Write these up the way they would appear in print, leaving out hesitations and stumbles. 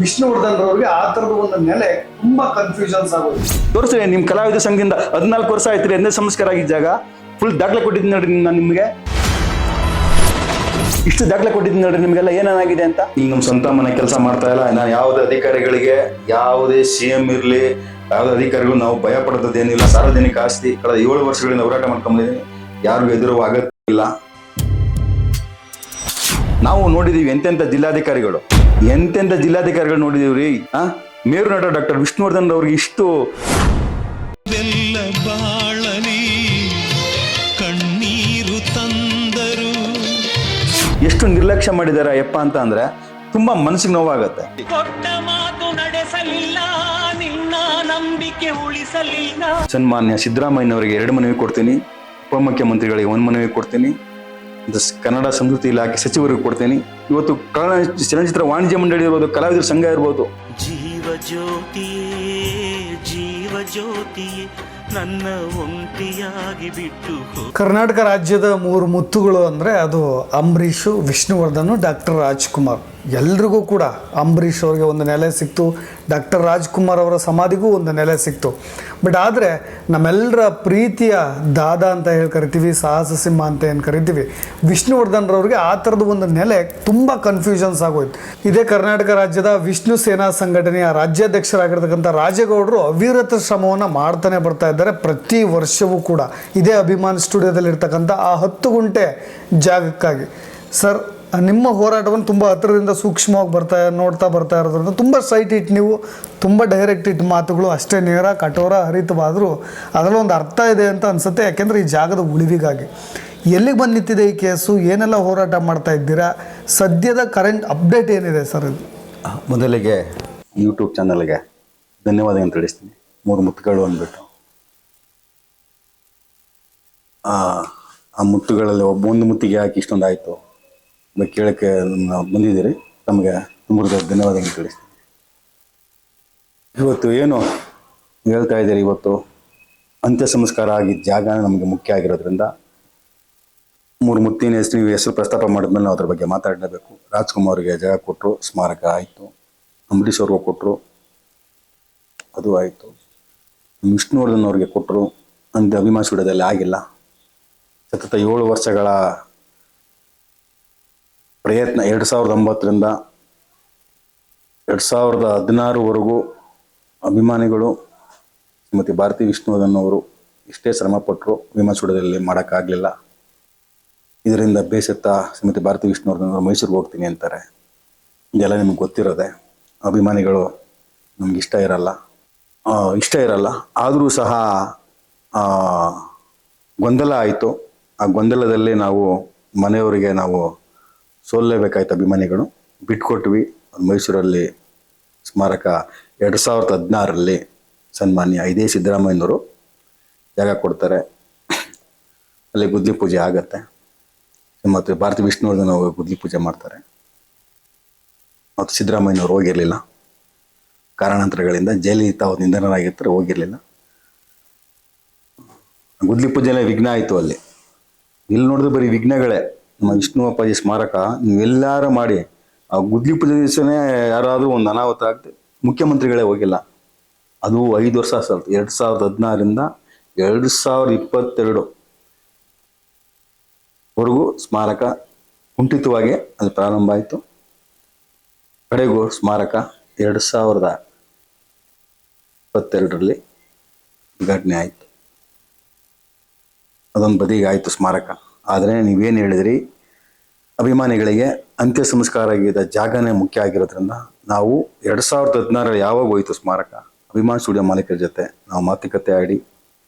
ವಿಷ್ಣುವರ್ಧನ್ ರವರಿಗೆ ಆ ತರದ ಒಂದು ನೆಲೆ ತುಂಬಾ ಕನ್ಫ್ಯೂಷನ್ಸ್ ಆಗೋದು. ತೋರಿಸ್ರಿ ನಿಮ್ಮ ಕಲಾವಿದ ಸಂಘದಿಂದ 14 ವರ್ಷ ಆಯ್ತು ಎಂದೇ ಸಂಸ್ಕಾರ ಆಗಿದ್ದ ಜಾಗ ಫುಲ್ ದಾಖಲೆ ಕೊಟ್ಟಿದ್ದೀನಿ ನೋಡ್ರಿ ನಾನು ನಿಮಗೆ. ಇಷ್ಟು ದಾಖಲೆ ಕೊಟ್ಟಿದ್ದೀನಿ ನೋಡ್ರಿ ನಿಮಗೆಲ್ಲ ಏನಾಗಿದೆ ಅಂತ. ಈಗ ನಮ್ಮ ಸ್ವಂತ ಮನೆ ಕೆಲಸ ಮಾಡ್ತಾ ಇಲ್ಲ. ನಾನು ಯಾವುದೇ ಅಧಿಕಾರಿಗಳಿಗೆ, ಯಾವುದೇ CM ಇರಲಿ, ಯಾವುದೇ ಅಧಿಕಾರಿಗಳು ನಾವು ಭಯ ಪಡೋದೇನಿಲ್ಲ. ಸಾರ್ವಜನಿಕ ಆಸ್ತಿ ಕಳೆದ 7 ವರ್ಷಗಳಿಂದ ಹೋರಾಟ ಮಾಡ್ಕೊಂಡಿದ್ದೀನಿ. ಯಾರಿಗೂ ಎದುರುವ ಅಗತ್ಯ ಇಲ್ಲ. ನಾವು ನೋಡಿದೀವಿ ಎಂತೆಂಥ ಜಿಲ್ಲಾಧಿಕಾರಿಗಳು ನೋಡಿದೀವ್ರಿ. ಮೇರು ನಟ ಡಾಕ್ಟರ್ ವಿಷ್ಣುವರ್ಧನ್ ಅವ್ರಿಗೆ ಇಷ್ಟು ಕಣ್ಣೀರು ತಂದರು, ಎಷ್ಟು ನಿರ್ಲಕ್ಷ್ಯ ಮಾಡಿದಾರೆ ಯಪ್ಪ ಅಂತ ಅಂದ್ರೆ ತುಂಬಾ ಮನಸ್ಸಿಗೆ ನೋವಾಗತ್ತೆ. ಕೊಟ್ಟ ಮಾತು ನಡೆಸಲಿಲ್ಲ, ನಿನ್ನ ನಂಬಿಕೆ ಉಳಿಸಲಿಲ್ಲ. ಸನ್ಮಾನ್ಯ ಸಿದ್ದರಾಮಯ್ಯನವರಿಗೆ 2 ಮನವಿ ಕೊಡ್ತೀನಿ, ಉಪಮುಖ್ಯಮಂತ್ರಿಗಳಿಗೆ 1 ಮನವಿ ಕೊಡ್ತೀನಿ, ಕನ್ನಡ ಸಂಸ್ಕೃತಿ ಇಲಾಖೆ ಸಚಿವರಿಗೆ ಕೊಡ್ತೀನಿ. ಇವತ್ತು ಚಲನಚಿತ್ರ ವಾಣಿಜ್ಯ ಮಂಡಳಿ ಇರ್ಬೋದು, ಕಲಾವಿದರ ಸಂಘ ಇರ್ಬೋದು, ಜೀವ ಜ್ಯೋತಿಯೇ ನನ್ನ ಒಂಟಿಯಾಗಿ ಬಿಟ್ಟು ಕರ್ನಾಟಕ ರಾಜ್ಯದ 3 ಮುತ್ತುಗಳು ಅಂದರೆ ಅದು ಅಂಬರೀಷು, ವಿಷ್ಣುವರ್ಧನ್, ಡಾಕ್ಟರ್ ರಾಜ್ಕುಮಾರ್. ಎಲ್ರಿಗೂ ಕೂಡ ಅಂಬರೀಷ್ ಅವ್ರಿಗೆ ಒಂದು ನೆಲೆ ಸಿಕ್ತು, ಡಾಕ್ಟರ್ ರಾಜ್ಕುಮಾರ್ ಅವರ ಸಮಾಧಿಗೂ ಒಂದು ನೆಲೆ ಸಿಕ್ತು. ಬಟ್ ಆದರೆ ನಮ್ಮೆಲ್ಲರ ಪ್ರೀತಿಯ ದಾದಾ ಅಂತ ಹೇಳಿ ಕರಿತೀವಿ, ಸಾಹಸ ಸಿಂಹ ಅಂತ ಏನು ಕರಿತೀವಿ, ವಿಷ್ಣುವರ್ಧನ್ ರವ್ರಿಗೆ ಆ ಥರದ ಒಂದು ನೆಲೆ ತುಂಬ ಕನ್ಫ್ಯೂಷನ್ಸ್ ಆಗೋಯ್ತು. ಇದೇ ಕರ್ನಾಟಕ ರಾಜ್ಯದ ವಿಷ್ಣು ಸೇನಾ ಸಂಘಟನೆಯ ರಾಜ್ಯಾಧ್ಯಕ್ಷರಾಗಿರ್ತಕ್ಕಂಥ ರಾಜೇಗೌಡರು ಅವಿರತ ಶ್ರಮವನ್ನು ಮಾಡ್ತಾನೆ ಬರ್ತಾ ಇದ್ದಾರೆ. ಪ್ರತಿ ವರ್ಷವೂ ಕೂಡ ಇದೇ ಅಭಿಮಾನ್ ಸ್ಟುಡಿಯೋದಲ್ಲಿ ಇರ್ತಕ್ಕಂಥ ಆ 10 ಗುಂಟೆ ಜಾಗಕ್ಕಾಗಿ. ಸರ್, ನಿಮ್ಮ ಹೋರಾಟವನ್ನು ತುಂಬ ಹತ್ತಿರದಿಂದ ಸೂಕ್ಷ್ಮವಾಗಿ ನೋಡ್ತಾ ಬರ್ತಾ ಇರೋದ್ರಿಂದ ತುಂಬ ಸೈಟ್ ಇಟ್ಟು ನೀವು ತುಂಬ ಡೈರೆಕ್ಟ್ ಇಟ್ಟು ಮಾತುಗಳು ಅಷ್ಟೇ ನೇರ ಕಠೋರ ಹರಿತವಾದರೂ ಅದರಲ್ಲಿ ಒಂದು ಅರ್ಥ ಇದೆ ಅಂತ ಅನಿಸುತ್ತೆ. ಯಾಕೆಂದರೆ ಈ ಜಾಗದ ಉಳಿವಿಗಾಗಿ ಎಲ್ಲಿಗೆ ಬಂದು ನಿಂತಿದೆ ಈ ಕೇಸು, ಏನೆಲ್ಲ ಹೋರಾಟ ಮಾಡ್ತಾ ಇದ್ದೀರಾ, ಸದ್ಯದ ಕರೆಂಟ್ ಅಪ್ಡೇಟ್ ಏನಿದೆ ಸರ್? ಇದು ಮೊದಲಿಗೆ ಯೂಟ್ಯೂಬ್ ಚಾನಲ್ಗೆ ಧನ್ಯವಾದಗಳನ್ನು ತಿಳಿಸ್ತೀನಿ. 3 ಮುತ್ತುಗಳು ಅಂದ್ಬಿಟ್ಟು ಆ ಮುತ್ತುಗಳಲ್ಲಿ ಒಂದು ಮುತ್ತಿಗೆ ಹಾಕಿ ಇಷ್ಟೊಂದು ಆಯಿತು ಕೇಳಕ್ಕೆ ಬಂದಿದ್ದೀರಿ. ತಮಗೆ ತುಂಬ ಧನ್ಯವಾದಗಳು ತಿಳಿಸ್ತೀನಿ. ಇವತ್ತು ಏನು ಹೇಳ್ತಾ ಇದ್ದೀರಿ, ಇವತ್ತು ಅಂತ್ಯ ಸಂಸ್ಕಾರ ಆಗಿದ್ದ ಜಾಗ ನಮಗೆ ಮುಖ್ಯ ಆಗಿರೋದ್ರಿಂದ 3 ಮುತ್ತಿನ ಹೆಸರು ನೀವು ಹೆಸರು ಪ್ರಸ್ತಾಪ ಮಾಡಿದ್ಮೇಲೆ ನಾವು ಅದ್ರ ಬಗ್ಗೆ ಮಾತಾಡಲೇಬೇಕು. ರಾಜ್ಕುಮಾರ್ ಅವರಿಗೆ ಜಾಗ ಕೊಟ್ಟರು, ಸ್ಮಾರಕ ಆಯಿತು. ಅಂಬರೀಷ್ ಅವ್ರಿಗೂ ಕೊಟ್ಟರು, ಅದು ಆಯಿತು. ವಿಷ್ಣುವರ್ಧನ್ ಅವ್ರಿಗೆ ಕೊಟ್ಟರು, ಅಂತ ಅಭಿಮಾನ ಸ್ಟುಡಿಯೋದಲ್ಲಿ ಆಗಿಲ್ಲ. ಸತತ 7 ವರ್ಷಗಳ ಪ್ರಯತ್ನ 2009ರಿಂದ 2016ವರೆಗೂ ಅಭಿಮಾನಿಗಳು ಶ್ರೀಮತಿ ಭಾರತಿ ವಿಷ್ಣುವರ್ಧನ್ ಅವರು ಇಷ್ಟೇ ಶ್ರಮಪಟ್ಟರು, ಅಭಿಮಾನ ಸ್ಟುಡಿಯೋದಲ್ಲಿ ಮಾಡೋಕ್ಕಾಗಲಿಲ್ಲ. ಇದರಿಂದ ಬೇಸತ್ತ ಶ್ರೀಮತಿ ಭಾರತಿ ವಿಷ್ಣುವರ್ಧನ್ ಅವರು ಮೈಸೂರಿಗೆ ಹೋಗ್ತೀನಿ ಅಂತಾರೆ. ಇದೆಲ್ಲ ನಿಮಗೆ ಗೊತ್ತಿರೋದೆ. ಅಭಿಮಾನಿಗಳು ನಮ್ಗೆ ಇಷ್ಟ ಇರಲ್ಲ. ಆದರೂ ಸಹ ಗೊಂದಲ ಆಯಿತು. ಆ ಗೊಂದಲದಲ್ಲಿ ನಾವು ಮನೆಯವರಿಗೆ ನಾವು ಸೋಲ್ಲೇಬೇಕಾಯ್ತು. ಅಭಿಮಾನಿಗಳು ಬಿಟ್ಕೊಟ್ವಿ. ಮೈಸೂರಲ್ಲಿ ಸ್ಮಾರಕ 2016ರಲ್ಲಿ ಸನ್ಮಾನ್ಯ ಇದೇ ಸಿದ್ದರಾಮಯ್ಯನವರು ಜಾಗ ಕೊಡ್ತಾರೆ. ಅಲ್ಲಿ ಗುದ್ಲಿ ಪೂಜೆ ಆಗತ್ತೆ. ಮತ್ತು ಭಾರತಿ ವಿಷ್ಣುವರ್ಧನ್ ಅವರು ಗುದ್ಲಿ ಪೂಜೆ ಮಾಡ್ತಾರೆ. ಮತ್ತು ಸಿದ್ದರಾಮಯ್ಯನವರು ಹೋಗಿರಲಿಲ್ಲ, ಕಾರಣಾಂತರಗಳಿಂದ ಜೈಲಿಗೆ ತಾವು ನಿಧನರಾಗಿರ್ತಾರೆ, ಹೋಗಿರಲಿಲ್ಲ. ಗುದ್ಲಿ ಪೂಜೆನೇ ವಿಘ್ನ ಆಯಿತು. ಇಲ್ಲಿ ನೋಡಿದ್ರೆ ಬರೀ ವಿಘ್ನಗಳೇ. ನಮ್ಮ ವಿಷ್ಣು ಅಪ್ಪಾಜಿ ಸ್ಮಾರಕ ನೀವೆಲ್ಲರೂ ಮಾಡಿ, ಆ ಗುದ್ಲಿ ಪೂಜೆ ದಿವಸನೇ ಯಾರಾದರೂ ಒಂದು ಅನಾಹುತ ಆಗ್ತದೆ. ಮುಖ್ಯಮಂತ್ರಿಗಳೇ ಹೋಗಿಲ್ಲ. ಅದು 5 ವರ್ಷ ಸರ್. 2016ರಿಂದ 2022ವರೆಗೂ ಸ್ಮಾರಕ ಕುಂಠಿತವಾಗಿ ಅದು ಪ್ರಾರಂಭ ಆಯಿತು. ಕಡೆಗೂ ಸ್ಮಾರಕ 2022ರಲ್ಲಿ ಉದ್ಘಾಟನೆ ಆಯಿತು. ಅದೊಂದು ಬದಿಗೆ ಆಯಿತು ಸ್ಮಾರಕ. ಆದರೆ ನೀವೇನು ಹೇಳಿದ್ರಿ, ಅಭಿಮಾನಿಗಳಿಗೆ ಅಂತ್ಯ ಸಂಸ್ಕಾರ ಆಗಿದ್ದ ಜಾಗನೇ ಮುಖ್ಯ ಆಗಿರೋದ್ರಿಂದ ನಾವು 2016ರಲ್ಲಿ ಯಾವಾಗ ಹೋಯಿತು ಸ್ಮಾರಕ, ಅಭಿಮಾನ್ ಸ್ಟುಡಿಯೋ ಮಾಲೀಕರ ಜೊತೆ ನಾವು ಮಾತುಕತೆ ಆಡಿ,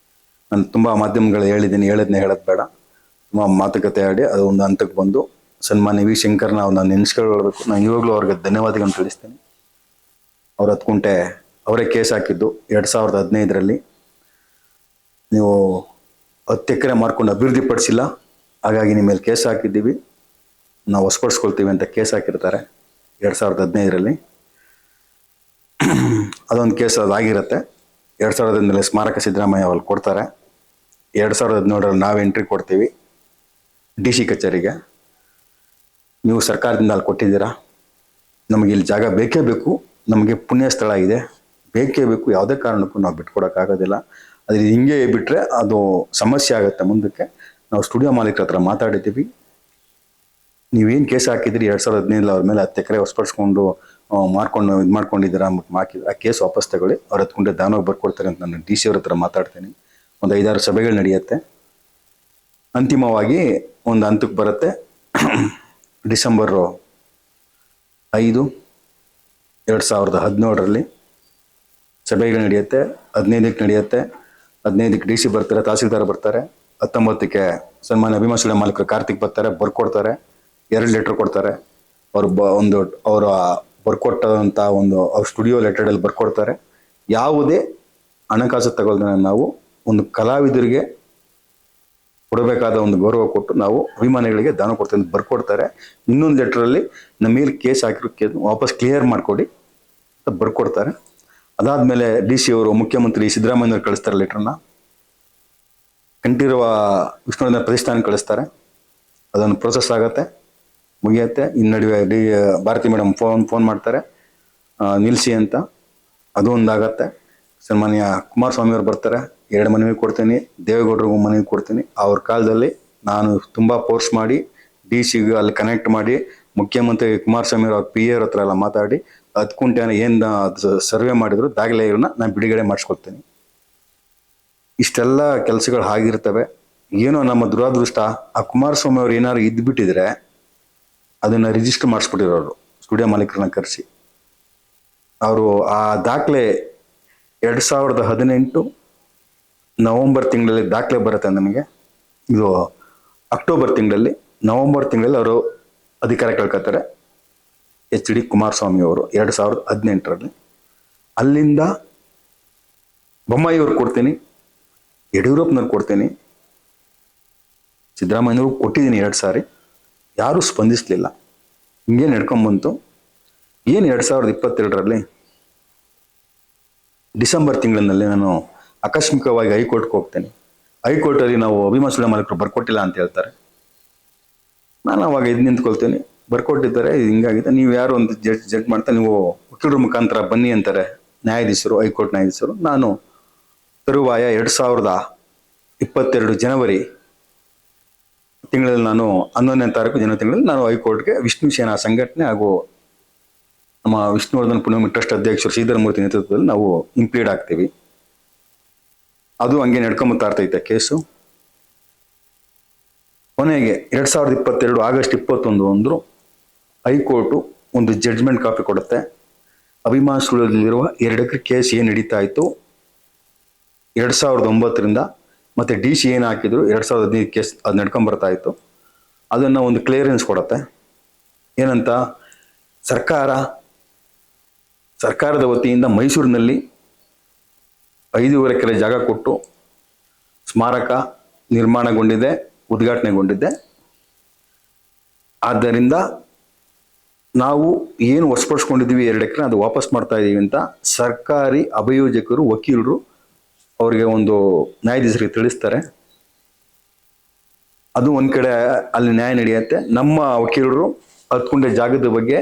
ನಾನು ತುಂಬ ಮಾಧ್ಯಮಗಳು ಹೇಳಿದ್ದೀನಿ, ಹೇಳೋದು ಬೇಡ, ತುಂಬ ಮಾತುಕತೆ ಆಡಿ ಅದು ಒಂದು ಹಂತಕ್ಕೆ ಬಂದು ಸನ್ಮಾನ್ಯ ವಿ ಶಂಕರ್ ನಾವು ನೆನೆಸ್ಕೊಳ್ಬೇಕು. ನಾನು ಇವಾಗಲೂ ಅವ್ರಿಗೆ ಧನ್ಯವಾದಗಳನ್ನು ತಿಳಿಸ್ತೀನಿ. ಅವ್ರು 10 ಗುಂಟೆ ಅವರೇ ಕೇಸ್ ಹಾಕಿದ್ದು 2015ರಲ್ಲಿ. ನೀವು 10 ಎಕರೆ ಮಾರ್ಕೊಂಡು ಅಭಿವೃದ್ಧಿ ಪಡಿಸಿಲ್ಲ, ಹಾಗಾಗಿ ನಿಮ್ಮ ಮೇಲೆ ಕೇಸ್ ಹಾಕಿದ್ದೀವಿ, ನಾವು ವಶಪಡಿಸ್ಕೊಳ್ತೀವಿ ಅಂತ ಕೇಸ್ ಹಾಕಿರ್ತಾರೆ 2015ರಲ್ಲಿ. ಅದೊಂದು ಕೇಸ್ ಅದಾಗಿರುತ್ತೆ. 2015ರಲ್ಲಿ ಸ್ಮಾರಕ ಸಿದ್ದರಾಮಯ್ಯ ಅವ್ರು ಕೊಡ್ತಾರೆ. 2017ರಲ್ಲಿ ನಾವು ಎಂಟ್ರಿ ಕೊಡ್ತೀವಿ DC ಕಚೇರಿಗೆ. ನೀವು ಸರ್ಕಾರದಿಂದ ಅಲ್ಲಿ ಕೊಟ್ಟಿದ್ದೀರಾ, ನಮಗೆ ಇಲ್ಲಿ ಜಾಗ ಬೇಕೇ ಬೇಕು, ನಮಗೆ ಪುಣ್ಯ ಸ್ಥಳ ಇದೆ, ಬೇಕೇ ಬೇಕು, ಯಾವುದೇ ಕಾರಣಕ್ಕೂ ನಾವು ಬಿಟ್ಕೊಡೋಕ್ಕಾಗೋದಿಲ್ಲ. ಅದು ಹಿಂಗೆ ಬಿಟ್ಟರೆ ಅದು ಸಮಸ್ಯೆ ಆಗುತ್ತೆ ಮುಂದಕ್ಕೆ. ನಾವು ಸ್ಟುಡಿಯೋ ಮಾಲೀಕರ ಹತ್ರ ಮಾತಾಡಿದ್ದೀವಿ. ನೀವೇನು ಕೇಸ್ ಹಾಕಿದ್ರಿ 2015 ಅವ್ರ ಮೇಲೆ 10 ಎಕರೆ ವಶಪಡಿಸ್ಕೊಂಡು ಇದು ಮಾಡ್ಕೊಂಡಿದ್ದೀರಾ ಅಂದ್ಬಿಟ್ಟು ಹಾಕಿದ್ರು, ಆ ಕೇಸ್ ವಾಪಸ್ ತಗೊಳ್ಳಿ, ಅವ್ರು ಹತ್ಕೊಂಡೆ ದಾನವಾಗಿ ಬರ್ಕೊಡ್ತಾರೆ ಅಂತ ನಾನು DC ಅವ್ರ ಹತ್ರ ಮಾತಾಡ್ತೀನಿ. ಒಂದು 5-6 ಸಭೆಗಳು ನಡೆಯುತ್ತೆ. ಅಂತಿಮವಾಗಿ ಒಂದು ಹಂತಕ್ಕೆ ಬರುತ್ತೆ. ಡಿಸೆಂಬರ್ 5, 2017 ಸಭೆಗಳು ನಡೆಯುತ್ತೆ. 15ಕ್ಕೆ ನಡೆಯುತ್ತೆ. 15ಕ್ಕೆ DC ಬರ್ತಾರೆ, ತಹಸೀಲ್ದಾರ್ ಬರ್ತಾರೆ. 19ಕ್ಕೆ ಸನ್ಮಾನ್ಯ ಅಭಿಮಾನ ಸ್ಟುಡಿಯೋ ಮಾಲೀಕರು ಕಾರ್ತಿಕ್ ಬರ್ತಾರೆ, ಬರ್ಕೊಡ್ತಾರೆ. 2 ಲೆಟರ್ ಕೊಡ್ತಾರೆ. ಅವರ ಬರ್ಕೊಟ್ಟಂಥ ಅವ್ರ ಸ್ಟುಡಿಯೋ ಲೆಟರ್ಡಲ್ಲಿ ಬರ್ಕೊಡ್ತಾರೆ. ಯಾವುದೇ ಹಣಕಾಸು ತಗೊಳ್ದೇ ನಾವು ಒಂದು ಕಲಾವಿದರಿಗೆ ಕೊಡಬೇಕಾದ ಒಂದು ಗೌರವ ಕೊಟ್ಟು ನಾವು ಅಭಿಮಾನಿಗಳಿಗೆ ದಾನ ಕೊಡ್ತೇವೆ ಅಂತ ಬರ್ಕೊಡ್ತಾರೆ. ಇನ್ನೊಂದು ಲೆಟ್ರಲ್ಲಿ ನಮ್ಮ ಮೇಲೆ ಕೇಸ್ ಹಾಕಿರೋ ಕೇಸ್ ವಾಪಸ್ ಕ್ಲಿಯರ್ ಮಾಡಿಕೊಡಿ ಅಂತ ಬರ್ಕೊಡ್ತಾರೆ. ಅದಾದಮೇಲೆ DC ಅವರು ಮುಖ್ಯಮಂತ್ರಿ ಸಿದ್ದರಾಮಯ್ಯವ್ರು ಕಳಿಸ್ತಾರೆ ಲೆಟ್ರನ್ನ. ಕಂಠೀರವ ವಿಷ್ಣುವರ್ಧನ್ ಪ್ರತಿಷ್ಠಾನ ಕಳಿಸ್ತಾರೆ. ಅದೊಂದು ಪ್ರೋಸೆಸ್ ಆಗುತ್ತೆ, ಮುಗಿಯುತ್ತೆ. ಇನ್ನು ನಡುವೆ ಭಾರತಿ ಮೇಡಮ್ ಫೋನ್ ಮಾಡ್ತಾರೆ ನಿಲ್ಲಿಸಿ ಅಂತ. ಅದು ಒಂದಾಗತ್ತೆ. ಸನ್ಮಾನ್ಯ ಕುಮಾರಸ್ವಾಮಿ ಅವ್ರು ಬರ್ತಾರೆ, 2 ಮನವಿ ಕೊಡ್ತೀನಿ, ದೇವೇಗೌಡರಿಗೂ ಮನವಿ ಕೊಡ್ತೀನಿ. ಅವ್ರ ಕಾಲದಲ್ಲಿ ನಾನು ತುಂಬ ಫೋರ್ಸ್ ಮಾಡಿ DC ಅಲ್ಲಿ ಕನೆಕ್ಟ್ ಮಾಡಿ ಮುಖ್ಯಮಂತ್ರಿ ಕುಮಾರಸ್ವಾಮಿ ಅವ್ರ PA ಅವ್ರ ಹತ್ರ ಎಲ್ಲ ಮಾತಾಡಿ 10 ಕುಂಟೆನ ಏನು ಸರ್ವೆ ಮಾಡಿದ್ರು ದಾಖಲೆಗಳನ್ನ ನಾನು ಬಿಡುಗಡೆ ಮಾಡಿಸ್ಕೊಡ್ತೀನಿ. ಇಷ್ಟೆಲ್ಲ ಕೆಲಸಗಳು ಆಗಿರ್ತವೆ. ಏನೋ ನಮ್ಮ ದುರಾದೃಷ್ಟ, ಆ ಕುಮಾರಸ್ವಾಮಿ ಅವ್ರು ಏನಾದ್ರು ಇದ್ಬಿಟ್ಟಿದ್ರೆ ಅದನ್ನು ರಿಜಿಸ್ಟರ್ ಮಾಡಿಸ್ಬಿಟ್ಟಿರೋರು ಸ್ಟುಡಿಯೋ ಮಾಲೀಕರನ್ನ ಕರೆಸಿ. ಅವರು ಆ ದಾಖಲೆ 2018 ನವಂಬರ್ ತಿಂಗಳಲ್ಲಿ ದಾಖಲೆ ಬರುತ್ತೆ ನನಗೆ. ಇದು ಅಕ್ಟೋಬರ್ ತಿಂಗಳಲ್ಲಿ, ನವಂಬರ್ ತಿಂಗಳಲ್ಲಿ ಅವರು ಅಧಿಕಾರ ಕಳ್ಕೊತಾರೆ HD ಕುಮಾರಸ್ವಾಮಿ ಅವರು 2018. ಅಲ್ಲಿಂದ ಬೊಮ್ಮಾಯಿಯವ್ರು ಕೊಡ್ತೀನಿ, ಯಡಿಯೂರಪ್ಪನವ್ರು ಕೊಡ್ತೀನಿ, ಸಿದ್ದರಾಮಯ್ಯವ್ರು ಕೊಟ್ಟಿದ್ದೀನಿ 2 ಸಾರಿ. ಯಾರೂ ಸ್ಪಂದಿಸಲಿಲ್ಲ. ಹಿಂಗೆ ನಡ್ಕೊಂಬಂತು. ಏನು 2022 ಡಿಸೆಂಬರ್ ತಿಂಗಳಿನಲ್ಲಿ ನಾನು ಆಕಸ್ಮಿಕವಾಗಿ ಹೈಕೋರ್ಟ್ಗೆ ಹೋಗ್ತೇನೆ. ಹೈಕೋರ್ಟಲ್ಲಿ ನಾವು ಅಭಿಮಾನ ಸ್ಟುಡಿಯೋ ಮಾಲೀಕರು ಬರ್ಕೊಟ್ಟಿಲ್ಲ ಅಂತ ಹೇಳ್ತಾರೆ. ನಾನು ಅವಾಗ ನಿಂತ್ಕೊಳ್ತೀನಿ, ಬರ್ಕೊಟ್ಟಿದ್ದಾರೆ, ಇದು ಹಿಂಗಾಗಿದೆ, ನೀವು ಯಾರು ಒಂದು ಜಡ್ಜ್ ಮಾಡ್ತಾ ನೀವು ವಕೀಲರ ಮುಖಾಂತರ ಬನ್ನಿ ಅಂತಾರೆ ನ್ಯಾಯಾಧೀಶರು, ಹೈಕೋರ್ಟ್ ನ್ಯಾಯಾಧೀಶರು. ನಾನು ತರುವಾಯ 2022 ಜನವರಿ ತಿಂಗಳಲ್ಲಿ ನಾನು 11ನೇ ತಾರೀಕು ಜನವರಿ ತಿಂಗಳಲ್ಲಿ ನಾನು ಹೈಕೋರ್ಟ್ಗೆ ವಿಷ್ಣು ಸೇನಾ ಸಂಘಟನೆ ಹಾಗೂ ನಮ್ಮ ವಿಷ್ಣುವರ್ಧನ್ ಪುಣ್ಯಮಿ ಟ್ರಸ್ಟ್ ಅಧ್ಯಕ್ಷರು ಶ್ರೀಧರಮೂರ್ತಿ ನೇತೃತ್ವದಲ್ಲಿ ನಾವು ಇಂಪ್ಲೀಡ್ ಆಗ್ತೀವಿ. ಅದು ಹಂಗೆ ನಡ್ಕೊಂಬತ್ತಾ ಇರ್ತೈತೆ ಕೇಸು. ಕೊನೆಗೆ 2022 ಆಗಸ್ಟ್ 21 ಹೈಕೋರ್ಟು ಒಂದು ಜಡ್ಜ್ಮೆಂಟ್ ಕಾಪಿ ಕೊಡುತ್ತೆ. ಅಭಿಮಾನ ಸ್ಟುಡಿಯೋದಲ್ಲಿರುವ 2 ಎಕರೆ ಕೇಸ್ ಏನು ನಡೀತಾ ಇತ್ತು 2009 ಮತ್ತು DC ಏನು ಹಾಕಿದ್ರು 2015 ಕೇಸ್ ಅದು ನಡ್ಕೊಂಬರ್ತಾ ಇತ್ತು, ಅದನ್ನು ಒಂದು ಕ್ಲಿಯರೆನ್ಸ್ ಕೊಡುತ್ತೆ. ಏನಂತ, ಸರ್ಕಾರದ ವತಿಯಿಂದ ಮೈಸೂರಿನಲ್ಲಿ 5.5 ಎಕರೆ ಜಾಗ ಕೊಟ್ಟು ಸ್ಮಾರಕ ನಿರ್ಮಾಣಗೊಂಡಿದೆ, ಉದ್ಘಾಟನೆಗೊಂಡಿದೆ. ಆದ್ದರಿಂದ ನಾವು ಏನು ವಶಪಡಿಸ್ಕೊಂಡಿದ್ದೀವಿ 2 ಎಕರೆ ಅದು ವಾಪಸ್ ಮಾಡ್ತಾ ಇದ್ದೀವಿ ಅಂತ ಸರ್ಕಾರಿ ಅಭಿಯೋಜಕರು, ವಕೀಲರು ಅವರಿಗೆ ಒಂದು ನ್ಯಾಯಾಧೀಶರಿಗೆ ತಿಳಿಸ್ತಾರೆ. ಅದು ಒಂದು ಕಡೆ ಅಲ್ಲಿ ನ್ಯಾಯ ನಡೆಯುತ್ತೆ. ನಮ್ಮ ವಕೀಲರು 10 ಕುಂಟೆ ಜಾಗದ ಬಗ್ಗೆ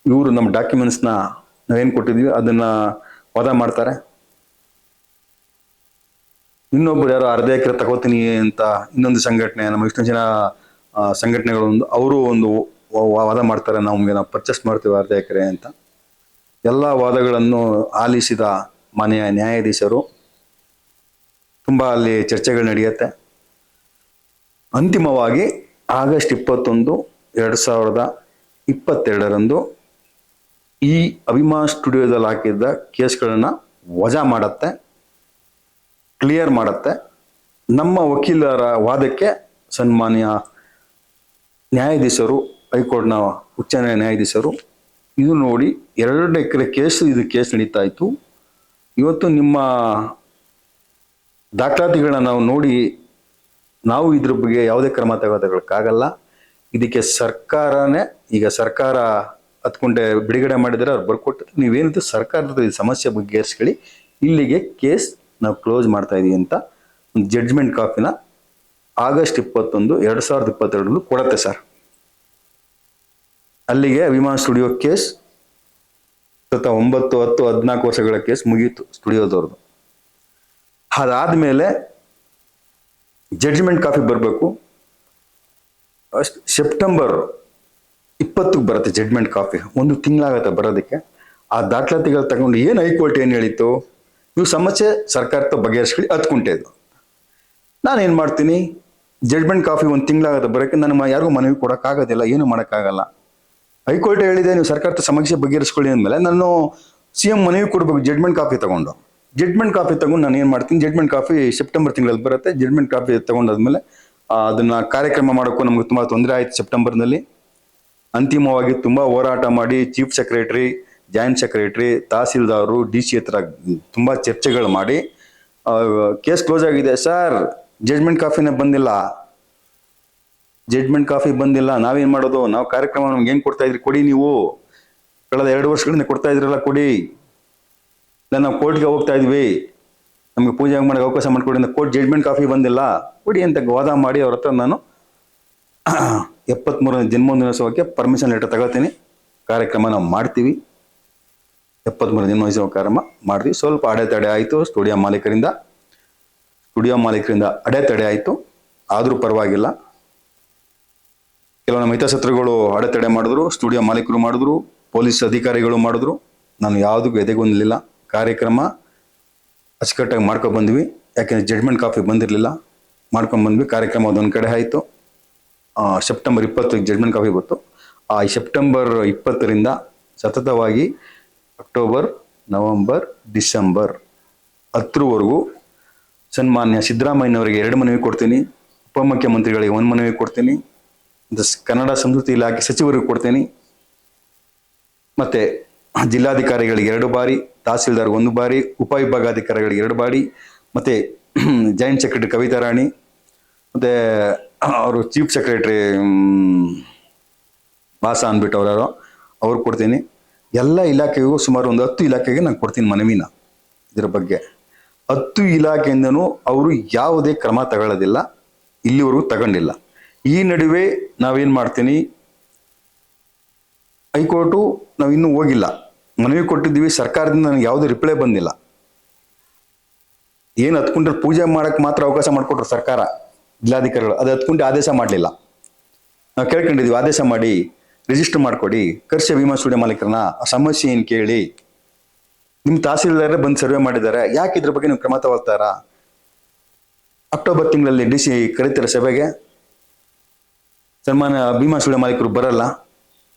ಇವರು ನಮ್ಮ ಡಾಕ್ಯುಮೆಂಟ್ಸ್ನ ನಾವೇನು ಕೊಟ್ಟಿದ್ವಿ ಅದನ್ನು ವಾದ ಮಾಡ್ತಾರೆ. ಇನ್ನೊಬ್ರು ಯಾರೋ 1/2 ಎಕರೆ ತಗೋತೀನಿ ಅಂತ ಇನ್ನೊಂದು ಸಂಘಟನೆ, ನಮ್ಮ ಇಷ್ಟು ಜನ ಸಂಘಟನೆಗಳು ಅವರು ಒಂದು ವಾದ ಮಾಡ್ತಾರೆ, ನಾವು ಪರ್ಚೇಸ್ ಮಾಡ್ತೀವಿ 1/2 ಎಕರೆ ಅಂತ. ಎಲ್ಲ ವಾದಗಳನ್ನು ಆಲಿಸಿದ ಮಾನ್ಯ ನ್ಯಾಯಾಧೀಶರು ತುಂಬ ಅಲ್ಲಿ ಚರ್ಚೆಗಳು ನಡೆಯುತ್ತೆ. ಅಂತಿಮವಾಗಿ ಆಗಸ್ಟ್ 21, 2022 ಈ ಅಭಿಮಾನ್ ಸ್ಟುಡಿಯೋದಲ್ಲಿ ಹಾಕಿದ್ದ ಕೇಸ್ಗಳನ್ನು ವಜಾ ಮಾಡುತ್ತೆ, ಕ್ಲಿಯರ್ ಮಾಡುತ್ತೆ. ನಮ್ಮ ವಕೀಲರ ವಾದಕ್ಕೆ ಸನ್ಮಾನ್ಯ ನ್ಯಾಯಾಧೀಶರು, ಹೈಕೋರ್ಟ್ನ ಉಚ್ಚ ನ್ಯಾಯಾಧೀಶರು ಇದು ನೋಡಿ 2 ಎಕರೆ ಇದು ಕೇಸ್ ನಡೀತಾ ಇತ್ತು. ಇವತ್ತು ನಿಮ್ಮ ದಾಖಲಾತಿಗಳನ್ನ ನಾವು ನೋಡಿ ನಾವು ಇದ್ರ ಬಗ್ಗೆ ಯಾವುದೇ ಕ್ರಮ ತಗೋಕ್ಕಾಗಲ್ಲ. ಇದಕ್ಕೆ ಸರ್ಕಾರ 10 ಕುಂಟೆ ಬಿಡುಗಡೆ ಮಾಡಿದರೆ ಅವ್ರು ಬರ್ಕೊಟ್ಟು ನೀವೇನಿದ್ದು ಸರ್ಕಾರದ ಸಮಸ್ಯೆ ಬಗೆಹರಿಸ್ಕೊಳ್ಳಿ, ಇಲ್ಲಿಗೆ ಕೇಸ್ ನಾವು ಕ್ಲೋಸ್ ಮಾಡ್ತಾ ಇದೀವಿ ಅಂತ ಒಂದು ಜಡ್ಜ್ಮೆಂಟ್ ಕಾಪಿನ ಆಗಸ್ಟ್ 21, 2022 ಕೊಡುತ್ತೆ ಸರ್. ಅಲ್ಲಿಗೆ ಅಭಿಮಾನ್ ಸ್ಟುಡಿಯೋ ಕೇಸ್ ಸತ 9, 10, 14 ವರ್ಷಗಳ ಕೇಸ್ ಮುಗೀತು ಸ್ಟುಡಿಯೋದವ್ರದ್ದು. ಅದಾದಮೇಲೆ ಜಡ್ಜ್ಮೆಂಟ್ ಕಾಪಿ ಬರಬೇಕು. ಸೆಪ್ಟೆಂಬರ್ 20 ಬರುತ್ತೆ ಜಡ್ಜ್ಮೆಂಟ್ ಕಾಪಿ. 1 ತಿಂಗಳಾಗತ್ತೆ ಬರೋದಕ್ಕೆ. ಆ ದಾಖಲಾತಿಗಳು ತಗೊಂಡು ಏನು ಹೈಕೋರ್ಟ್ ಏನು ಹೇಳಿತ್ತು, ಇವು ಸಮಸ್ಯೆ ಸರ್ಕಾರದ ಬಗೆಹರಿಸ್ಕೊಳ್ಳಿ, ಹತ್ಕೊಂಟೇದು. ನಾನೇನು ಮಾಡ್ತೀನಿ, ಜಡ್ಜ್ಮೆಂಟ್ ಕಾಪಿ 1 ತಿಂಗಳಾಗತ್ತೆ ಬರೋಕ್ಕೆ, ನಾನು ಯಾರಿಗೂ ಮನವಿ ಕೊಡೋಕ್ಕಾಗೋದಿಲ್ಲ, ಏನು ಮಾಡೋಕ್ಕಾಗಲ್ಲ. ಹೈಕೋರ್ಟ್ ಹೇಳಿದೆ ನೀವು ಸರ್ಕಾರದ ಸಮಸ್ಯೆ ಬಗೆಹರಿಸ್ಕೊಳ್ಳಿ ಅಂದಮೇಲೆ ನಾನು CM ಮನವಿ ಕೊಡಬೇಕು ಜಡ್ಜ್ಮೆಂಟ್ ಕಾಪಿ ತಗೊಂಡು. ಜಡ್ಜ್ಮೆಂಟ್ ಕಾಪಿ ತಗೊಂಡು ನಾನು ಏನು ಮಾಡ್ತೀನಿ, ಜಡ್ಜ್ಮೆಂಟ್ ಕಾಪಿ ಸೆಪ್ಟೆಂಬರ್ ತಿಂಗಳಲ್ಲಿ ಬರುತ್ತೆ. ಜಡ್ಜ್ಮೆಂಟ್ ಕಾಪಿ ತಗೊಂಡಾದ್ಮೇಲೆ ಅದನ್ನ ಕಾರ್ಯಕ್ರಮ ಮಾಡೋಕ್ಕೂ ನಮ್ಗೆ ತುಂಬ ತೊಂದರೆ ಆಯಿತು. ಸೆಪ್ಟೆಂಬರ್ನಲ್ಲಿ ಅಂತಿಮವಾಗಿ ತುಂಬ ಹೋರಾಟ ಮಾಡಿ chief secretary, joint secretary, tahsildar, DC ಹತ್ರ ತುಂಬ ಚರ್ಚೆಗಳು ಮಾಡಿ ಕೇಸ್ ಕ್ಲೋಸ್ ಆಗಿದೆ. ಸರ್ ಜಡ್ಜ್ಮೆಂಟ್ ಕಾಪಿನೇ ಬಂದಿಲ್ಲ, ಜಡ್ಜ್ಮೆಂಟ್ ಕಾಪಿ ಬಂದಿಲ್ಲ, ನಾವೇನು ಮಾಡೋದು, ನಾವು ಕಾರ್ಯಕ್ರಮ ನಮ್ಗೆ ಏನು ಕೊಡ್ತಾ ಇದ್ರಿ ಕೊಡಿ, ನೀವು ಕಳೆದ 2 ವರ್ಷಗಳಿಂದ ಕೊಡ್ತಾ ಇದ್ರಲ್ಲ ಕೊಡಿ, ಇಲ್ಲ ನಾವು ಕೋರ್ಟ್ಗೆ ಹೋಗ್ತಾ ಇದ್ವಿ, ನಮಗೆ ಪೂಜೆ ಮಾಡೋಕ್ಕೆ ಅವಕಾಶ ಮಾಡಿಕೊಡಿ, ಕೋರ್ಟ್ ಜಡ್ಜ್ಮೆಂಟ್ ಕಾಪಿ ಬಂದಿಲ್ಲ ಕೊಡಿ ಅಂತ ವಾದ ಮಾಡಿ ಅವ್ರ ಹತ್ರ ನಾನು 73ನೇ ಜನ್ಮದಿನೋತ್ಸವಕ್ಕೆ ಪರ್ಮಿಷನ್ ಲೆಟರ್ ತಗೋತೀನಿ. ಕಾರ್ಯಕ್ರಮ ನಾವು ಮಾಡ್ತೀವಿ. 73ನೇ ಜನ್ಮದಿನೋತ್ಸವ ಕಾರ್ಯಕ್ರಮ ಮಾಡ್ತೀವಿ. ಸ್ವಲ್ಪ ಅಡೆತಡೆ ಆಯಿತು ಸ್ಟುಡಿಯೋ ಮಾಲೀಕರಿಂದ ಅಡೆತಡೆ ಆಯಿತು. ಆದರೂ ಪರವಾಗಿಲ್ಲ. ಕೆಲವು ನಮ್ಮ ಹಿತಶತ್ರುಗಳು ಅಡೆತಡೆ ಮಾಡಿದ್ರು, ಸ್ಟುಡಿಯೋ ಮಾಲೀಕರು ಮಾಡಿದ್ರು, ಪೊಲೀಸ್ ಅಧಿಕಾರಿಗಳು ಮಾಡಿದ್ರು. ನಾನು ಯಾವುದಕ್ಕೂ ಎದೆಗೊಂದಲಿಲ್ಲ. ಕಾರ್ಯಕ್ರಮ ಅಚ್ಚುಕಟ್ಟಾಗಿ ಮಾಡ್ಕೊಂಡು ಬಂದ್ವಿ. ಯಾಕೆಂದರೆ ಜಡ್ಜ್ಮೆಂಟ್ ಕಾಪಿ ಬಂದಿರಲಿಲ್ಲ, ಮಾಡ್ಕೊಂಡು ಬಂದ್ವಿ. ಕಾರ್ಯಕ್ರಮ ಅದೊಂದು ಕಡೆ ಆಯಿತು. ಸೆಪ್ಟೆಂಬರ್ 20 ಜಡ್ಜ್ಮೆಂಟ್ ಕಾಪಿ ಬಂತು. ಆ ಸೆಪ್ಟೆಂಬರ್ 20ರಿಂದ ಸತತವಾಗಿ ಅಕ್ಟೋಬರ್, ನವೆಂಬರ್, ಡಿಸೆಂಬರ್ 10ರವರೆಗೂ ಸನ್ಮಾನ್ಯ ಸಿದ್ದರಾಮಯ್ಯನವರಿಗೆ 2 ಮನವಿ ಕೊಡ್ತೀನಿ, ಉಪಮುಖ್ಯಮಂತ್ರಿಗಳಿಗೆ 1 ಮನವಿ ಕೊಡ್ತೀನಿ, ಕನ್ನಡ ಸಂಸ್ಕೃತಿ ಇಲಾಖೆ ಸಚಿವರಿಗೆ ಕೊಡ್ತೀನಿ, ಮತ್ತು ಜಿಲ್ಲಾಧಿಕಾರಿಗಳಿಗೆ 2 ಬಾರಿ, ತಹಸೀಲ್ದಾರ್ 1 ಬಾರಿ, ಉಪವಿಭಾಗಾಧಿಕಾರಿಗಳಿಗೆ 2 ಬಾರಿ, ಮತ್ತು ಜಾಯಿಂಟ್ ಸೆಕ್ರೆಟರಿ ಕವಿತಾ ರಾಣಿ, ಮತ್ತು ಅವರು ಚೀಫ್ ಸೆಕ್ರೆಟರಿ ವಾಸ ಅಂದ್ಬಿಟ್ಟು ಅವ್ರು ಕೊಡ್ತೀನಿ. ಎಲ್ಲ ಇಲಾಖೆಗೂ ಸುಮಾರು ಒಂದು 10 ಇಲಾಖೆಗೆ ನಾನು ಕೊಡ್ತೀನಿ ಮನವಿನ. ಇದರ ಬಗ್ಗೆ 10 ಇಲಾಖೆಯಿಂದನೂ ಅವರು ಯಾವುದೇ ಕ್ರಮ ತಗೊಳ್ಳೋದಿಲ್ಲ, ಇಲ್ಲಿವರೆಗೂ ತಗೊಂಡಿಲ್ಲ. ಈ ನಡುವೆ ನಾವೇನು ಮಾಡ್ತೀನಿ, ಹೈಕೋರ್ಟು ನಾವು ಇನ್ನೂ ಹೋಗಿಲ್ಲ, ಮನವಿ ಕೊಟ್ಟಿದ್ದೀವಿ, ಸರ್ಕಾರದಿಂದ ನನಗೆ ಯಾವುದೇ ರಿಪ್ಲೈ ಬಂದಿಲ್ಲ. ಏನು ಹತ್ಕೊಂಡ್ರೆ ಪೂಜೆ ಮಾಡೋಕ್ಕೆ ಮಾತ್ರ ಅವಕಾಶ ಮಾಡಿಕೊಟ್ರು ಸರ್ಕಾರ, ಜಿಲ್ಲಾಧಿಕಾರಿಗಳು. ಅದು ಹತ್ಕೊಂಡು ಆದೇಶ ಮಾಡಲಿಲ್ಲ. ನಾವು ಕೇಳ್ಕೊಂಡಿದ್ದೀವಿ, ಆದೇಶ ಮಾಡಿ ರಿಜಿಸ್ಟರ್ ಮಾಡಿಕೊಡಿ, ಕರ್ಷಿ ಅಭಿಮಾನ ಸ್ಟುಡಿಯೋ ಮಾಲೀಕರನ್ನ ಸಮಸ್ಯೆ ಏನು ಕೇಳಿ, ನಿಮ್ಮ ತಹಸೀಲ್ದಾರೇ ಬಂದು ಸರ್ವೆ ಮಾಡಿದ್ದಾರೆ, ಯಾಕೆ ಇದ್ರ ಬಗ್ಗೆ ನೀವು ಕ್ರಮ ತಗೊಳ್ತಾರಾ? ಅಕ್ಟೋಬರ್ ತಿಂಗಳಲ್ಲಿ DC ಕರೀತಾರೆ ಸಭೆಗೆ, ಸನ್ಮಾನ್ಯ ಅಭಿಮಾನ ಸ್ಟುಡಿಯೋ ಮಾಲೀಕರು ಬರಲ್ಲ.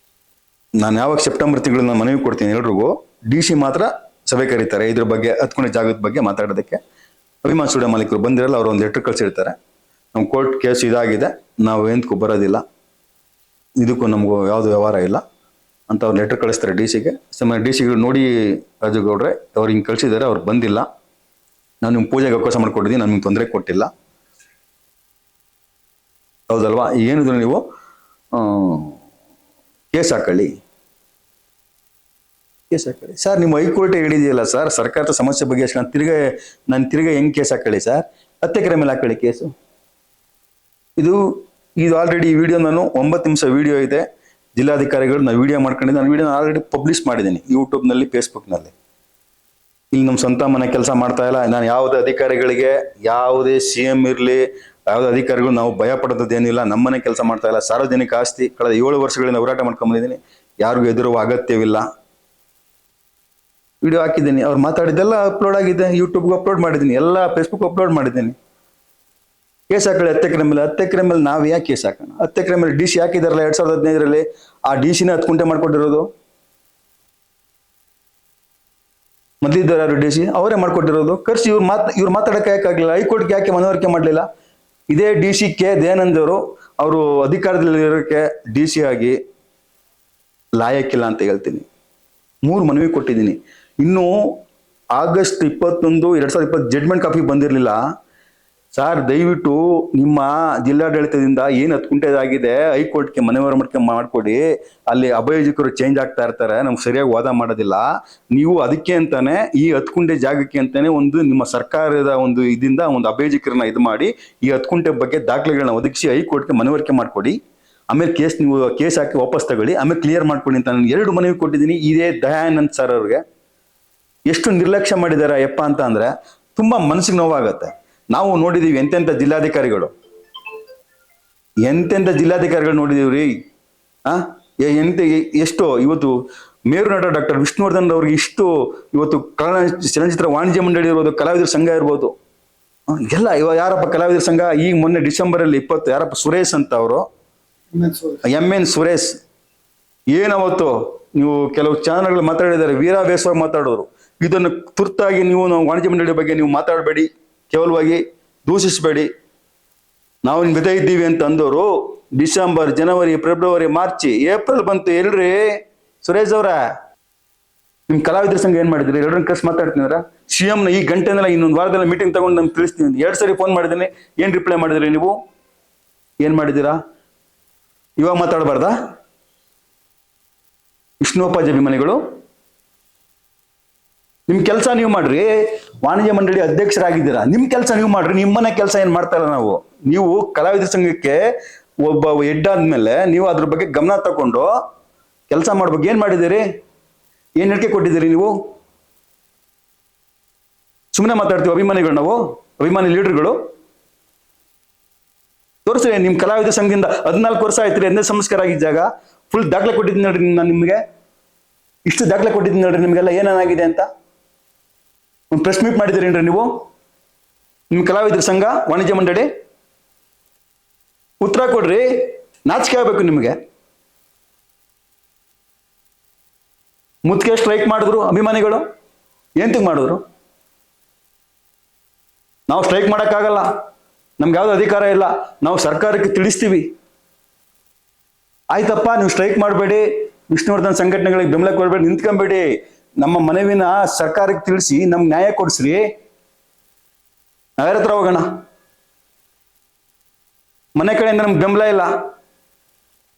ನಾನು ಯಾವಾಗ ಸೆಪ್ಟೆಂಬರ್ ತಿಂಗಳು ನಾನು ಮನವಿ ಕೊಡ್ತೀನಿ ಎಲ್ರಿಗೂ, DC ಮಾತ್ರ ಸಭೆ ಕರೀತಾರೆ ಇದ್ರ ಬಗ್ಗೆ, ಹತ್ಕೊಂಡ ಜಾಗದ ಬಗ್ಗೆ ಮಾತಾಡೋದಕ್ಕೆ. ಅಭಿಮಾನ ಸ್ಟುಡಿಯೋ ಮಾಲೀಕರು ಬಂದಿರಲ್ಲ, ಅವರು ಒಂದು ಲೆಟರ್ ಕಳಿಸಿರ್ತಾರೆ, ನಮ್ಮ ಕೋರ್ಟ್ ಕೇಸ್ ಇದಾಗಿದೆ, ನಾವು ಎಂತಕ್ಕೂ ಬರೋದಿಲ್ಲ, ಇದಕ್ಕೂ ನಮಗೂ ಯಾವುದು ವ್ಯವಹಾರ ಇಲ್ಲ ಅಂತ ಅವ್ರು ಲೆಟರ್ ಕಳಿಸ್ತಾರೆ DC-ಗೆ. DC-ಗಳು ನೋಡಿ ರಾಜುಗೌಡ್ರೆ ಅವ್ರು ಹಿಂಗೆ ಕಳಿಸಿದ್ದಾರೆ, ಅವ್ರು ಬಂದಿಲ್ಲ, ನಾನು ನಿಮ್ಮ ಪೂಜೆಗೆ ಅವಕಾಶ ಮಾಡಿಕೊಟ್ಟಿದ್ದೀನಿ, ನಾನು ನಿಮ್ಗೆ ತೊಂದರೆ ಕೊಟ್ಟಿಲ್ಲ, ಹೌದಲ್ವಾ? ಏನಿದ್ರು ನೀವು ಕೇಸ್ ಹಾಕೊಳ್ಳಿ. ಸರ್ ನಿಮ್ಮ ಹೈಕೋರ್ಟ್ ಹೇಳಿದೆಯಲ್ಲ ಸರ್, ಸರ್ಕಾರದ ಸಮಸ್ಯೆ ಬಗ್ಗೆ ನಾನು ತಿರ್ಗಾ ಹೆಂಗೆ ಕೇಸ್ ಹಾಕೊಳ್ಳಿ ಸರ್? 10 ಎಕರೆ ಮೇಲೆ ಹಾಕೊಳ್ಳಿ ಕೇಸು. ಇದು ಆಲ್ರೆಡಿ ಈ ವಿಡಿಯೋ ನಾನು 9 ನಿಮಿಷ ವಿಡಿಯೋ ಇದೆ, ಜಿಲ್ಲಾಧಿಕಾರಿಗಳು ನಾನು ವಿಡಿಯೋ ಮಾಡ್ಕೊಂಡಿದ್ದೆ. ನಾನು ವಿಡಿಯೋನ ಆಲ್ರೆಡಿ ಪಬ್ಲಿಷ್ ಮಾಡಿದ್ದೀನಿ ಯೂಟ್ಯೂಬ್ನಲ್ಲಿ, ಫೇಸ್ಬುಕ್ನಲ್ಲಿ. ಇಲ್ಲಿ ನಮ್ಮ ಸ್ವಂತ ಮನೆ ಕೆಲಸ ಮಾಡ್ತಾ ಇಲ್ಲ. ನಾನು ಯಾವುದೇ ಅಧಿಕಾರಿಗಳಿಗೆ, ಯಾವುದೇ CM ಇರಲಿ, ಯಾವುದೇ ಅಧಿಕಾರಿಗಳು ನಾವು ಭಯ ಪಡೋದೇನಿಲ್ಲ. ನಮ್ಮನೆ ಕೆಲಸ ಮಾಡ್ತಾ ಇಲ್ಲ. ಸಾರ್ವಜನಿಕ ಆಸ್ತಿ ಕಳೆದ 7 ವರ್ಷಗಳಿಂದ ಹೋರಾಟ ಮಾಡ್ಕೊಂಡ್ಬಂದಿದ್ದೀನಿ. ಯಾರಿಗೂ ಹೆದರುವ ಅಗತ್ಯವಿಲ್ಲ. ವಿಡಿಯೋ ಹಾಕಿದ್ದೀನಿ, ಅವ್ರು ಮಾತಾಡಿದ್ದೆಲ್ಲ ಅಪ್ಲೋಡ್ ಆಗಿದೆ, ಯೂಟ್ಯೂಬ್ಗೆ ಅಪ್ಲೋಡ್ ಮಾಡಿದ್ದೀನಿ, ಎಲ್ಲ ಫೇಸ್ಬುಕ್ ಅಪ್ಲೋಡ್ ಮಾಡಿದ್ದೀನಿ. ಕೇಸ್ ಹಾಕೊಳ್ಳಿ 10 ಎಕರೆ ಮೇಲೆ. 10 ಎಕರೆ ಮೇಲೆ ನಾವು ಯಾಕೆ ಕೇಸ್ ಹಾಕೋಣ? 10 ಎಕರೆ ಮೇಲೆ DC ಹಾಕಿದಾರಲ್ಲ 2015ರಲ್ಲಿ, ಆ DC-ನ 10 ಗುಂಟೆ ಮಾಡ್ಕೊಟ್ಟಿರೋದು. ಮೊದಲಿದ್ದವರು ಯಾರು DC? ಅವರೇ ಮಾಡ್ಕೊಟ್ಟಿರೋದು. ಕರ್ಸಿ ಇವ್ರು ಮಾತಾಡೋಕೆ ಯಾಕಾಗಲಿಲ್ಲ? ಹೈಕೋರ್ಟ್ಗೆ ಯಾಕೆ ಮನವರಿಕೆ ಮಾಡಲಿಲ್ಲ? ಇದೇ DC ಕೆ ದಯಾನಂದ್ ಅವರು ಅಧಿಕಾರದಲ್ಲಿ ಇರೋಕ್ಕೆ DC ಆಗಿ ಲಾಯಕ್ಕಿಲ್ಲ ಅಂತ ಹೇಳ್ತೀನಿ. 3 ಮನವಿ ಕೊಟ್ಟಿದ್ದೀನಿ. ಇನ್ನು ಆಗಸ್ಟ್ 21, 2020 ಜಡ್ಜ್ಮೆಂಟ್ ಕಾಪಿ ಬಂದಿರಲಿಲ್ಲ. ಸರ್ ದಯವಿಟ್ಟು ನಿಮ್ಮ ಜಿಲ್ಲಾಡಳಿತದಿಂದ ಏನು 10 ಗುಂಟೆದಾಗಿದೆ ಹೈಕೋರ್ಟ್ಗೆ ಮನವಿ ಮಾಡಿಕೊಡಿ. ಅಲ್ಲಿ ಅಭಯೋಜಿಕರು ಚೇಂಜ್ ಆಗ್ತಾ ಇರ್ತಾರೆ, ನಮ್ಗೆ ಸರಿಯಾಗಿ ವಾದ ಮಾಡೋದಿಲ್ಲ. ನೀವು ಅದಕ್ಕೆ ಅಂತಾನೆ ಈ 10 ಗುಂಟೆ ಜಾಗಕ್ಕೆ ಅಂತಾನೆ ಒಂದು ನಿಮ್ಮ ಸರ್ಕಾರದ ಒಂದು ಇದರಿಂದ ಒಂದು ಅಭಯೋಜಿಕರನ್ನ ಇದು ಮಾಡಿ ಈ 10 ಗುಂಟೆ ಬಗ್ಗೆ ದಾಖಲೆಗಳನ್ನ ಒದಗಿಸಿ ಹೈಕೋರ್ಟ್ಗೆ ಮನವರಿಕೆ ಮಾಡಿಕೊಡಿ. ಆಮೇಲೆ ನೀವು ಕೇಸ್ ಹಾಕಿ ವಾಪಸ್ ತಗೊಳ್ಳಿ, ಆಮೇಲೆ ಕ್ಲಿಯರ್ ಮಾಡ್ಕೊಳ್ಳಿ ಅಂತ ನಾನು 2 ಮನವಿ ಕೊಟ್ಟಿದ್ದೀನಿ. ಇದೇ ದಯಾನಂದ್ ಸರ್ ಅವ್ರಿಗೆ ಎಷ್ಟು ನಿರ್ಲಕ್ಷ್ಯ ಮಾಡಿದ್ದಾರೆ ಯಪ್ಪ ಅಂತ ಅಂದ್ರೆ ತುಂಬಾ ಮನಸ್ಸಿಗೆ ನೋವಾಗತ್ತೆ. ನಾವು ನೋಡಿದೀವಿ ಎಂತೆಂಥ ಜಿಲ್ಲಾಧಿಕಾರಿಗಳು ನೋಡಿದೀವ್ರಿ. ಎಷ್ಟು ಇವತ್ತು ಮೇರು ನಟ ಡಾಕ್ಟರ್ ವಿಷ್ಣುವರ್ಧನ್ ಅವ್ರಿಗೆ ಇಷ್ಟು ಇವತ್ತು ಚಲನಚಿತ್ರ ವಾಣಿಜ್ಯ ಮಂಡಳಿ ಇರ್ಬೋದು, ಕಲಾವಿದರ ಸಂಘ ಇರ್ಬೋದು, ಎಲ್ಲ ಯಾರಪ್ಪ ಕಲಾವಿದರ ಸಂಘ ಈಗ ಮೊನ್ನೆ ಡಿಸೆಂಬರಲ್ಲಿ 20 ಯಾರಪ್ಪ ಸುರೇಶ್ ಅಂತ ಅವರು MN ಸುರೇಶ್ ಏನವತ್ತು ನೀವು ಕೆಲವು ಚಾನಲ್ಗಳು ಮಾತಾಡಿದ್ದಾರೆ, ವೀರಾವೇಶವಾಗಿ ಮಾತಾಡೋರು. ಇದನ್ನು ತುರ್ತಾಗಿ ನೀವು ವಾಣಿಜ್ಯ ಮಂಡಳಿ ಬಗ್ಗೆ ನೀವು ಮಾತಾಡಬೇಡಿ, ಕೇವಲವಾಗಿ ದೂಷಿಸಬೇಡಿ, ನಾವು ವಿಧ ಇದ್ದೀವಿ ಅಂತ ಅಂದವರು ಡಿಸೆಂಬರ್, ಜನವರಿ, ಫೆಬ್ರವರಿ, ಮಾರ್ಚ್, ಏಪ್ರಿಲ್ ಬಂತು. ಎಲ್ರಿ ಸುರೇಶ್ ಅವರ ನಿಮ್ ಕಲಾವಿದರ ಸಂಘ ಏನ್ ಮಾಡಿದ್ರಿ? 2 ಕೇಸ್ ಮಾತಾಡ್ತಿದ್ರ CM ನ ಈ ಗಂಟೆನೆಲ್ಲ ಇನ್ನೊಂದು ವಾರದಲ್ಲಿ ಮೀಟಿಂಗ್ ತಗೊಂಡು ನಮ್ಗೆ ತಿಳಿಸ್ತೀನಿ. 2 ಸರಿ ಫೋನ್ ಮಾಡಿದ್ದೀನಿ, ಏನ್ ರಿಪ್ಲೈ ಮಾಡಿದ್ರಿ ನೀವು? ಏನ್ ಮಾಡಿದ್ದೀರಾ? ಇವಾಗ ಮಾತಾಡಬಾರ್ದಾ? ವಿಷ್ಣುವಪ್ಪಾಜಿ ಅಭಿಮಾನಿಗಳು, ನಿಮ್ ಕೆಲಸ ನೀವು ಮಾಡ್ರಿ. ವಾಣಿಜ್ಯ ಮಂಡಳಿ ಅಧ್ಯಕ್ಷರಾಗಿದ್ದೀರಾ, ನಿಮ್ ಕೆಲಸ ನೀವು ಮಾಡ್ರಿ. ನಿಮ್ಮನೆ ಕೆಲಸ ಏನ್ ಮಾಡ್ತಾರ ನಾವು? ನೀವು ಕಲಾವಿದರ ಸಂಘಕ್ಕೆ ಒಬ್ಬ ಹೆಡ್ ಆದ್ಮೇಲೆ ನೀವು ಅದ್ರ ಬಗ್ಗೆ ಗಮನ ತಗೊಂಡು ಕೆಲಸ ಮಾಡ್ಬೇಕು. ಏನ್ ಮಾಡಿದ್ದೀರಿ? ಏನ್ ಹೇಳಿಕೆ ಕೊಟ್ಟಿದ್ದೀರಿ ನೀವು? ಸುಮ್ಮನೆ ಮಾತಾಡ್ತೀವಿ ಅಭಿಮಾನಿಗಳು, ನಾವು ಅಭಿಮಾನಿ ಲೀಡರ್ಗಳು. ತೋರಿಸ್ರಿ ನಿಮ್ ಕಲಾವಿದ ಸಂಘದಿಂದ 14 ವರ್ಷ ಆಯ್ತು ಎಂದೇ ಸಂಸ್ಕಾರ ಆಗಿದ್ದಾಗ ಫುಲ್ ದಾಖಲೆ ಕೊಟ್ಟಿದ್ದೀನಿ ನೋಡ್ರಿ. ನಾನು ನಿಮ್ಗೆ ಇಷ್ಟು ದಾಖಲೆ ಕೊಟ್ಟಿದ್ದೀನಿ ನೋಡ್ರಿ, ನಿಮ್ಗೆಲ್ಲ ಏನೇನಾಗಿದೆ ಅಂತ ಒಂದು ಪ್ರೆಸ್ ಮೀಟ್ ಮಾಡಿದ್ದೀರೇನ್ರಿ ನೀವು? ನಿಮ್ ಕಲಾವಿದರ ಸಂಘ ವಾಣಿಜ್ಯ ಮಂಡಳಿ ಉತ್ತರ ಕೊಡ್ರಿ. ನಾಚಿಕೆ ಆಗ್ಬೇಕು ನಿಮಗೆ. ಮುತ್ಕೆ ಸ್ಟ್ರೈಕ್ ಮಾಡಿದ್ರು ಅಭಿಮಾನಿಗಳು, ಏಂತಕ್ ಮಾಡಿದ್ರು? ನಾವು ಸ್ಟ್ರೈಕ್ ಮಾಡೋಕ್ಕಾಗಲ್ಲ, ನಮ್ಗೆ ಯಾವ್ದು ಅಧಿಕಾರ ಇಲ್ಲ. ನಾವು ಸರ್ಕಾರಕ್ಕೆ ತಿಳಿಸ್ತೀವಿ, ಆಯ್ತಪ್ಪ ನೀವು ಸ್ಟ್ರೈಕ್ ಮಾಡಬೇಡಿ, ವಿಷ್ಣುವರ್ಧನ್ ಸಂಘಟನೆಗಳಿಗೆ ಬೆಂಬಲ ಕೊಡಬೇಡಿ, ನಿಂತ್ಕೊಂಬೇಡಿ. ನಮ್ಮ ಮನವಿನ ಸರ್ಕಾರಕ್ಕೆ ತಿಳಿಸಿ ನಮ್ಗೆ ನ್ಯಾಯ ಕೊಡಿಸ್ರಿ. ನಾವ್ಯಾರ ಹತ್ರ ಹೋಗೋಣ? ಮನೆ ಕಡೆಯಿಂದ ನಮ್ಗೆ ಬೆಂಬಲ ಇಲ್ಲ,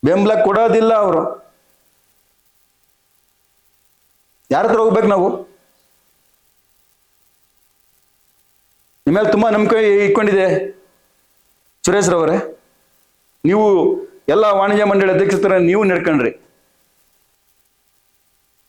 ಬೆಂಬಲ ಕೊಡೋದಿಲ್ಲ ಅವರು. ಯಾರ ಹತ್ರ ಹೋಗ್ಬೇಕು ನಾವು? ನಿಮ್ಮೇಲೆ ತುಂಬಾ ನಂಬಿಕೆ ಇಟ್ಕೊಂಡಿದೆ ಸುರೇಶ್ ರವರೇ. ನೀವು ಎಲ್ಲ ವಾಣಿಜ್ಯ ಮಂಡಳಿ ಅಧ್ಯಕ್ಷರ ನೀವು ನಡ್ಕೊಂಡ್ರಿ.